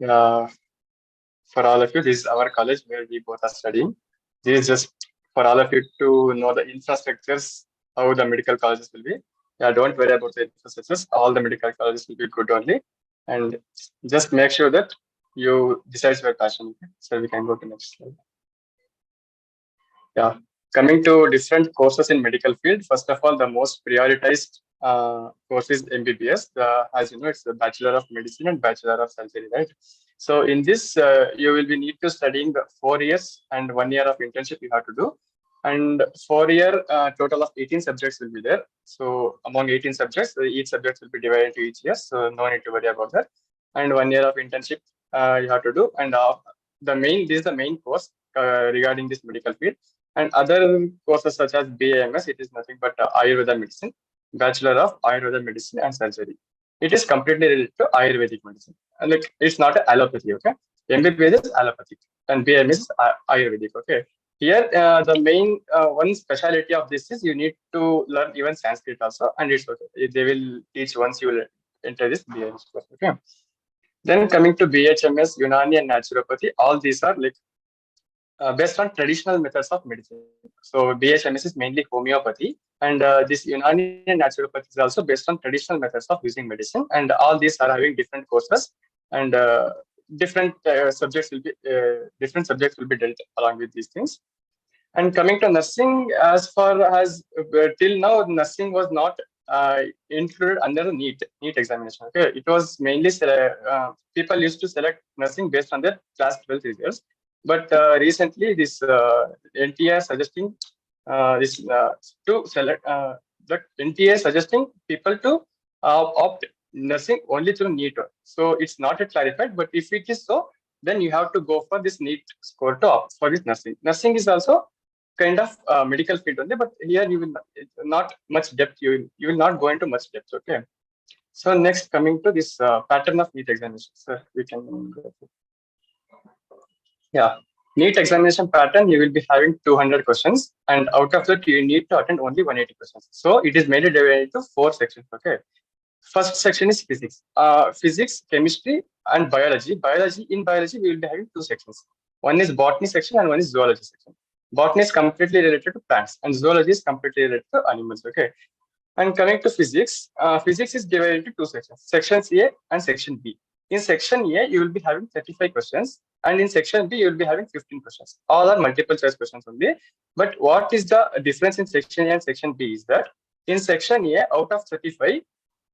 For all of you, this is our college where we both are studying. This is just for all of you to know the infrastructures, how the medical colleges will be. Yeah, don't worry about the infrastructures. All the medical colleges will be good only. And just make sure that you decide your passion. So we can go to next slide. Yeah, coming to different courses in medical field. First of all, the most prioritized course is MBBS. As you know, it's the Bachelor of Medicine and Bachelor of Surgery, right? So in this, you will be need to studying the 4 years and 1 year of internship you have to do. And 4 year total of 18 subjects will be there. So among 18 subjects, each subject will be divided into each year. So no need to worry about that. And 1 year of internship you have to do. And this is the main course regarding this medical field. And other courses such as BAMS, it is nothing but Ayurveda medicine, Bachelor of Ayurveda medicine and surgery. It is completely related to Ayurvedic medicine. And like, it's not allopathy, okay? MBBS is allopathic and BAMS is Ayurvedic, okay? Here, the main one specialty of this is you need to learn even Sanskrit also, and it's okay. They will teach once you will enter this BAMS course, okay? Then coming to BHMS, Unani and Naturopathy, all these are like based on traditional methods of medicine. So BHMS is mainly homeopathy, and this Unani and Naturopathy is also based on traditional methods of using medicine. And all these are having different courses, and different subjects will be dealt along with these things. And coming to nursing, as far as till now, nursing was not included under the NEET examination. Okay, it was mainly people used to select nursing based on their class 12 results. But recently, this NTA suggesting to select the NTA suggesting people to opt nursing only through NEET. So it's not yet clarified, but if it is so, then you have to go for this NEET score to opt for this nursing. Nursing is also kind of medical field only, but here you will not much depth. You will not go into much depth. Okay. So next, coming to this pattern of NEET examinations, we can go through. Yeah. NEET examination pattern, you will be having 200 questions, and out of that, you need to attend only 180 questions. So it is mainly divided into 4 sections. Okay. First section is physics. Physics, chemistry, and biology. In biology, we will be having 2 sections. One is botany section and one is zoology section. Botany is completely related to plants, and zoology is completely related to animals. Okay. And coming to physics, physics is divided into 2 sections, section A and section B. In section A, you will be having 35 questions, and in section B, you will be having 15 questions. All are multiple choice questions only. But what is the difference in section A and section B is that in section A, out of 35,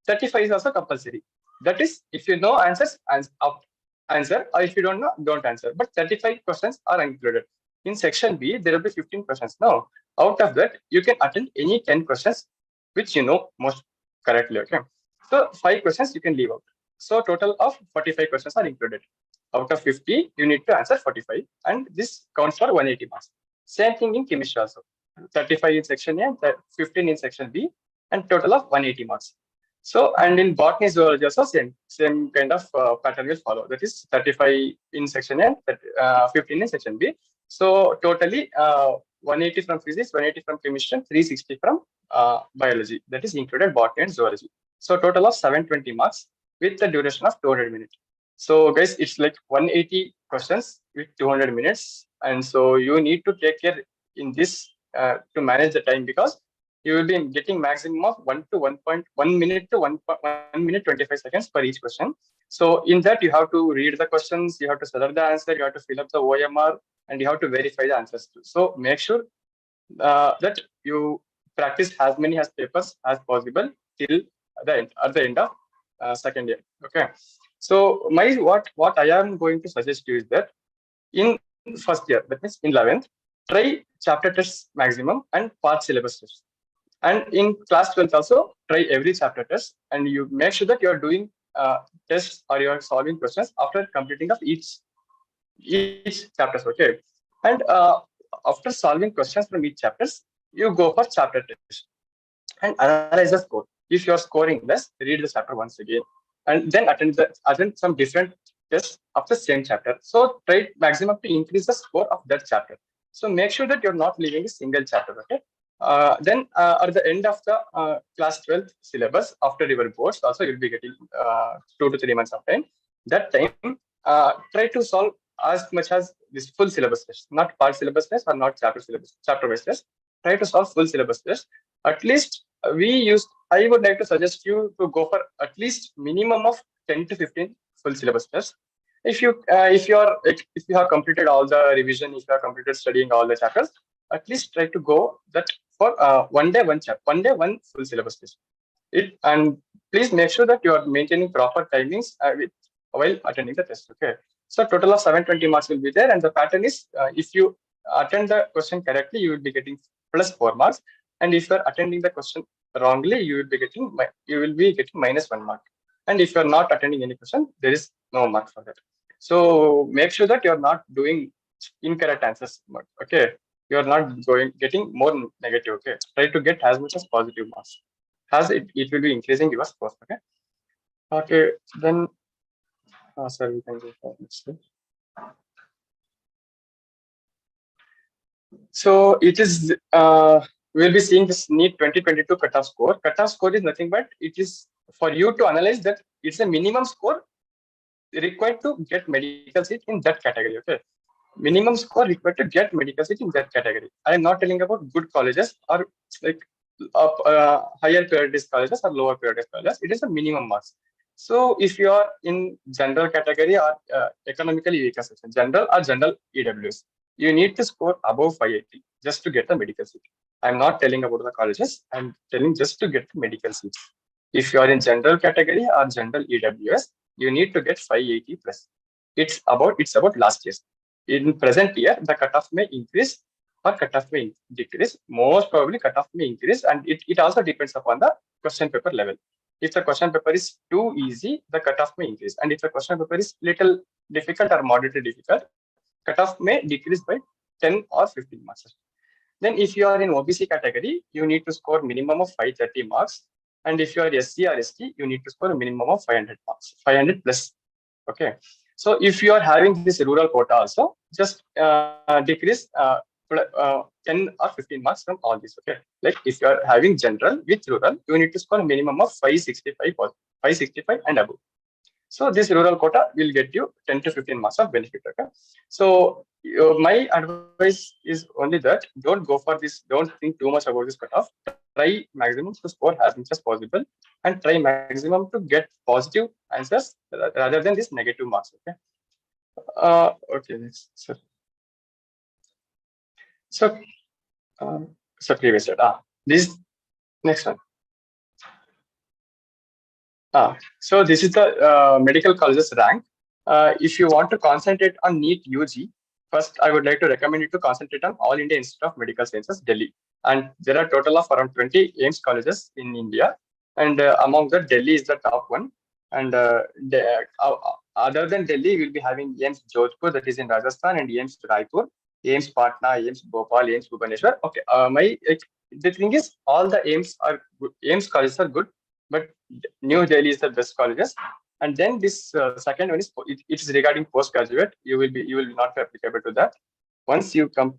35 is also compulsory. That is, if you know answers, answer, or if you don't know, don't answer. But 35 questions are included. In section B, there will be 15 questions. Now, out of that, you can attend any 10 questions which you know most correctly. Okay. So 5 questions you can leave out. So total of 45 questions are included. Out of 50, you need to answer 45, and this counts for 180 marks. Same thing in chemistry also. 35 in section A, and 15 in section B, and total of 180 marks. So, and in botany zoology also same kind of pattern will follow. That is 35 in section A, and 15 in section B. So totally 180 from physics, 180 from chemistry, and 360 from biology. That is included botany and zoology. So total of 720 marks with the duration of 200 minutes. So guys, it's like 180 questions with 200 minutes. And so you need to take care in this to manage the time, because you will be getting maximum of 1 minute to 1 minute 25 seconds per each question. So in that, you have to read the questions, you have to select the answer, you have to fill up the OMR, and you have to verify the answers too. So make sure that you practice as many as papers as possible till at the end of second year. Okay. So what I am going to suggest you is that in first year, that means in 11th, try chapter tests maximum and part syllabus tests. And in class 12th also, try every chapter test, and you make sure that you are doing tests or you are solving questions after completing of each chapters. Okay. And after solving questions from each chapters, you go for chapter test and analyze the score. If you are scoring less, read the chapter once again, and then attend some different tests of the same chapter. So try maximum to increase the score of that chapter. So make sure that you're not leaving a single chapter. Okay. Then at the end of the class 12 syllabus, after your boards, also you'll be getting 2 to 3 months of time. That time, try to solve as much as this full syllabus test, not part syllabus test or not chapter based test. Try to solve full syllabus test. At least I would like to suggest you to go for at least minimum of 10 to 15 full syllabus tests. If you have completed all the revision, if you have completed studying all the chapters, at least try to go that for one day one full syllabus test. And please make sure that you are maintaining proper timings while attending the test. Okay. So total of 720 marks will be there, and the pattern is if you attend the question correctly, you will be getting plus 4 marks, and if you are attending the question wrongly, you will be getting minus 1 mark. And if you are not attending any question, there is no mark for that. So make sure that you are not doing incorrect answers. Okay, you are not getting more negative. Okay, try to get as much as positive marks, as it will be increasing your score. Okay. Okay, then. Sorry, we can go for next slide. So it is. We'll be seeing this NEET 2022 cutoff score. Cutoff score is nothing but it is for you to analyze that it's a minimum score required to get medical seat in that category. Okay, minimum score required to get medical seat in that category. I am not telling about good colleges or like higher priorities colleges or lower priorities colleges. It is a minimum marks. So if you are in general category or economically weaker section, general or general EWS, you need to score above 580 just to get the medical seat. I'm not telling about the colleges. I'm telling just to get the medical seats. If you are in general category or general EWS, you need to get 580 plus. It's about last year. In present year, the cutoff may increase or cutoff may decrease. Most probably cutoff may increase, and it also depends upon the question paper level. If the question paper is too easy, the cutoff may increase. And if the question paper is little difficult or moderately difficult, cutoff may decrease by 10 or 15 marks. Then if you are in OBC category, you need to score minimum of 530 marks. And if you are SC or ST, you need to score a minimum of 500 marks, 500 plus. Okay. So if you are having this rural quota also, just decrease 10 or 15 marks from all this. Okay, like if you are having general with rural, you need to score a minimum of 565 or 565 and above. So this rural quota will get you 10 to 15 marks of benefit. Okay. So my advice is only that don't go for this. Don't think too much about this cutoff. Try maximum to score as much as possible, and try maximum to get positive answers rather than this negative marks. Okay. Okay. Next. So, previous slide. This next one. So this is the medical colleges rank. If you want to concentrate on NEET UG, first I would like to recommend you to concentrate on All India Institute of Medical Sciences, Delhi. And there are total of around 20 AIMS colleges in India. And among that, Delhi is the top one. And other than Delhi, we'll be having AIMS Jodhpur, that is in Rajasthan, and AIMS Raipur, AIMS Patna, AIMS Bhopal, AIMS Bhubaneswar. Okay, the thing is, all the AIMS colleges are good, but New Delhi is the best colleges. And then this second one is it is regarding postgraduate. You will not be applicable to that. Once you come,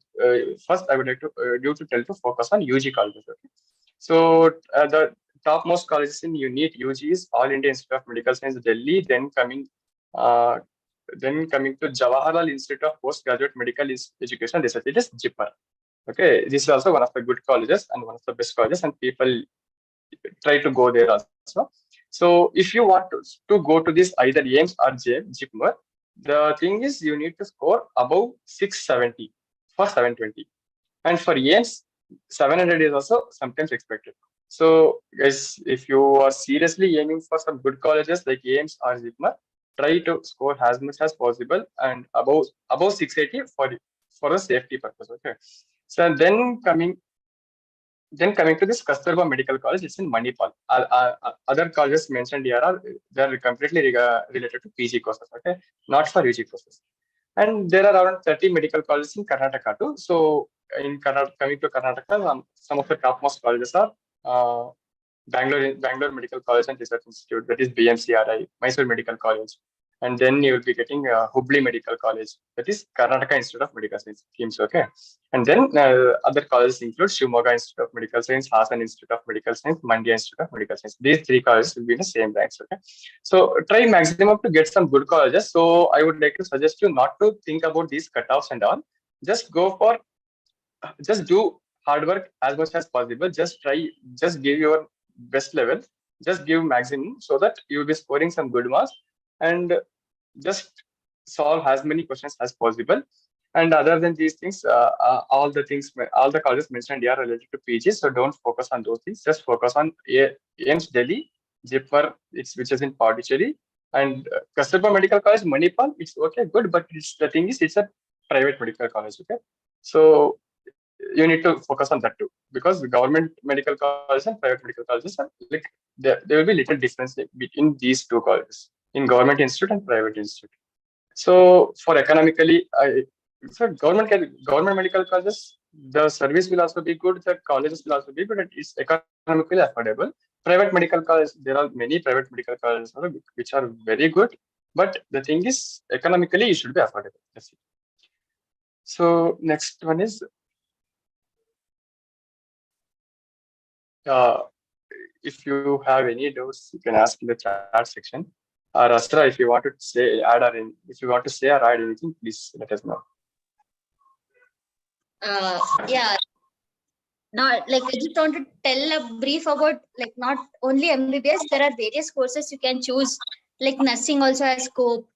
first I would like to tell to focus on UG colleges. Okay? So the topmost colleges in NEET UG is All India Institute of Medical Science, Delhi. Then coming to Jawaharlal Institute of Postgraduate Medical Education Research. It is JIPMER. Okay, this is also one of the good colleges and one of the best colleges, and people try to go there also. So if you want to go to this either AIMS or JIPMER, the thing is you need to score above 670 for 720. And for AIMS, 700 is also sometimes expected. So guys, if you are seriously aiming for some good colleges like AIMS or JIPMER, try to score as much as possible and above 680 for a safety purpose. Okay. So then coming to this Kasturba Medical College, it's in Manipal. Other colleges mentioned here they're completely related to PG courses, okay, not for UG courses. And there are around 30 medical colleges in Karnataka too. So in Karnataka, coming to Karnataka, some of the topmost colleges are Bangalore Medical College and Research Institute, that is BMCRI, Mysore Medical College. And then you will be getting Hubli Medical College, that is Karnataka Institute of Medical Science, teams, okay. And then other colleges include Shimoga Institute of Medical Science, Hassan Institute of Medical Science, Mandya Institute of Medical Science. These three colleges will be in the same ranks, okay. So try maximum to get some good colleges. So I would like to suggest you not to think about these cutoffs and all. Just do hard work as much as possible. Just give your best level, just give maximum so that you will be scoring some good marks, and just solve as many questions as possible. And other than these things, all the colleges mentioned here are related to PG, so don't focus on those things. Just focus on AIMS Delhi, JIPMER, which is in Pondicherry, and Kasturba Medical College, Manipal. It's okay, good, but the thing is, it's a private medical college. Okay, so you need to focus on that too, because the government medical colleges and private medical colleges are like there will be little difference between these two colleges in government institute and private institute. So for economically, government medical colleges, the service will also be good, the colleges will also be good, and it's economically affordable. Private medical colleges, there are many private medical colleges which are very good, but the thing is economically it should be affordable. That's it. So next one is if you have any doubts, you can ask in the chat section. Rastra, if you want to say add anything, please let us know. Yeah. Now, like I just want to tell a brief about like not only MBBS. There are various courses you can choose. Like nursing also has scope.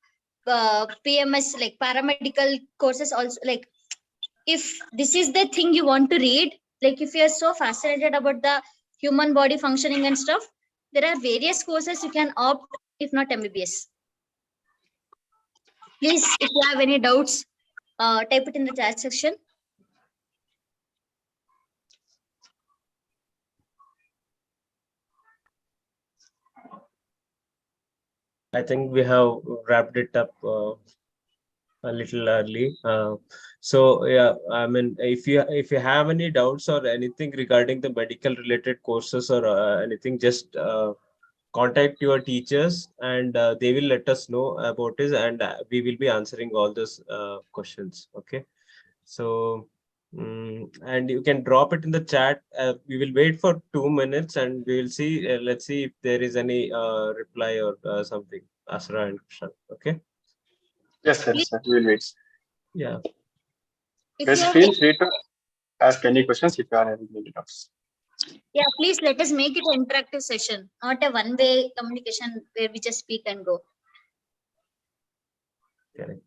PMS, like paramedical courses also. Like if this is the thing you want to read, like if you are so fascinated about the human body functioning and stuff, there are various courses you can opt, if not MBBS. Please, if you have any doubts, type it in the chat section. I think we have wrapped it up a little early. So yeah, I mean, if you have any doubts or anything regarding the medical related courses or anything, just contact your teachers, and they will let us know about this, and we will be answering all those questions. Okay. So, and you can drop it in the chat. We will wait for 2 minutes, and we will see. Let's see if there is any reply or something. Asra and Kushan. Okay. Yes, yes, sir. We will wait. Yeah. If Guys, you have, feel free to ask any questions if you are having any doubts. yeah, please let us make it an interactive session, not a one-way communication where we just speak and go. Correct.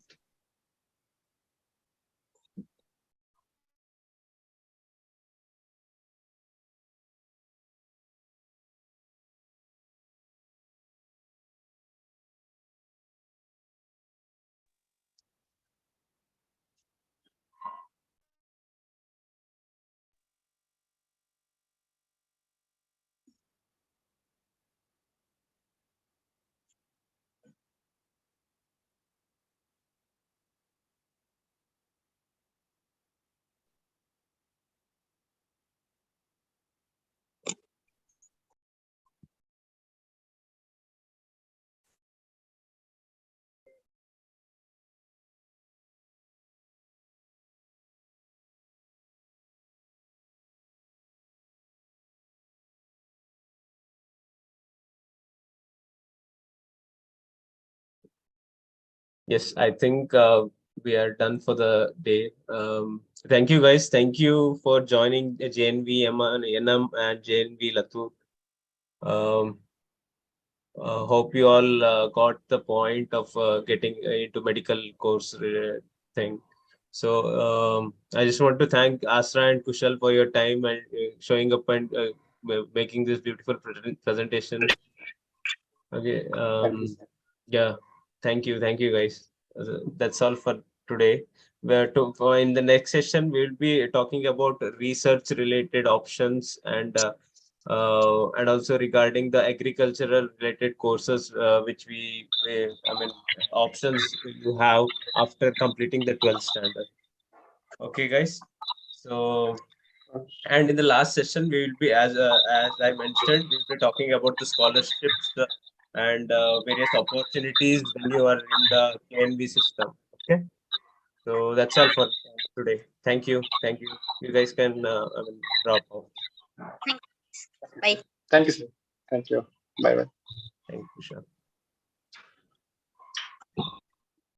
Yes, I think we are done for the day. Thank you, guys. Thank you for joining JNV, Enam, and JNV Latu. Um, hope you all got the point of getting into medical course thing. So I just want to thank Asra and Kushal for your time and showing up and making this beautiful presentation. Okay. Thank you, sir. Yeah. Thank you, guys. That's all for today. Where to for in the next session, we'll be talking about research related options, and also regarding the agricultural related courses which I mean options you have after completing the 12th standard. Okay, guys. So, and in the last session, we will be, as I mentioned, we'll be talking about the scholarships and various opportunities when you are in the KNB system. Okay. So that's all for today. Thank you. Thank you. You guys can I mean, drop off. Bye. Thank you, sir. Thank you. Bye bye. Thank you, sure.